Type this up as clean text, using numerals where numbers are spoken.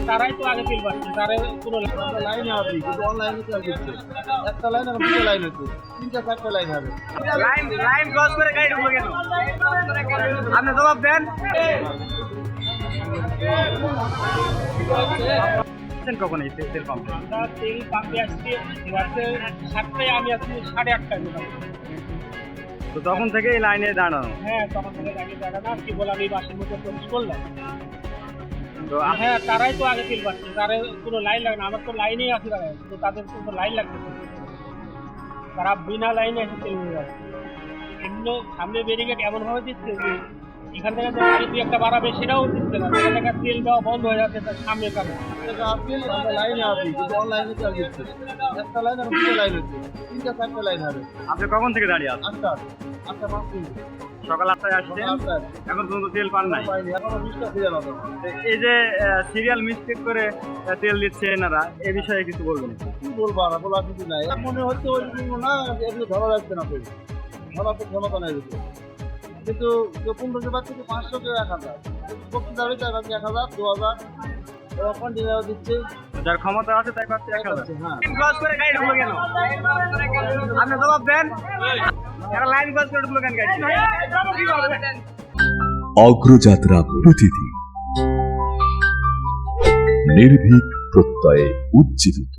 তারাই তো আগে তেল পাচ্ছে, তারা কোনো লাইনে হবে কিন্তু অনলাইনে তেল দিচ্ছে। একটা লাইন এখন দুটো লাইন হচ্ছে, তিনটা চারটা লাইন হবে। লাইন লাইন ক্রস করে গাড়ি ঢুকলো কেন? আপনি জবাব দেন। কখন এই তেল পাম্পে? আমরা তেল পাম্পে আসছি রাতে 7টায়, আমি আসছি 8:30টায়। তো তখন থেকে এই লাইনে দাঁড়ানো। হ্যাঁ, তখন থেকে গাড়ি দাঁড়ানো, কি বলে আমি বাসের মধ্যে প্রবেশ করলাম। তো হ্যাঁ, তারাই তো আগে তেল পাচ্ছে, তারা কোনো লাইন লাগে না। আমার তো লাইনেই আছে দাঁড়ায়, কিন্তু তাদের কোনো লাইন লাগছে না। তারা বিনা লাইনে এসে তেল নিয়ে যাচ্ছে। এমনি সামনে ব্যারিকেড এমনভাবে দিচ্ছে যে এখান থেকে যে গাড়ি দুই একটা বাড়াবে সেটাও দিচ্ছে না। সেখান থেকে তেল দেওয়া বন্ধ হয়ে যাচ্ছে তার সামনে কারণে। আমরা লাইনে আছি কিন্তু অনলাইনে তেল দিচ্ছে। একটা লাইন এখন দুটো লাইন হচ্ছে, তিনটা চারটা লাইন হবে। আপনি কখন থেকে দাঁড়িয়ে আছেন? 8টা 5 মিনিট সকাল 8টায় আসছেন, এখন পর্যন্ত তেল পান নাই। এখনো 20টা ফিরে না। এই যে সিরিয়াল মিস্টেক করে তেল দিচ্ছে এনারা, এ বিষয়ে কিছু বলবেন? কি বলবো আর বলার কিছু নাই। মনে হচ্ছে ওই না এগুলো ধরা যাচ্ছে না, তো ধরা তো ক্ষমতা নেই এগুলো। কিন্তু 1500 টাকা থেকে 500 কে 1000 বক্তৃতা হবে, তাই বাকি 1000 2000 এরা কন্টিনিউ দিচ্ছে। যার ক্ষমতা আছে তাই পাচ্ছে 1000। হ্যাঁ, ক্রস করে গাড়ি ঢুকলো কেন? আপনি জবাব দেন। এরা লাইন ক্রস করে ঢুকলো কেন গাড়ি? অগ্রযাত্রা প্রতিদিন নির্ভীক প্রত্যয়ে উজ্জীবিত।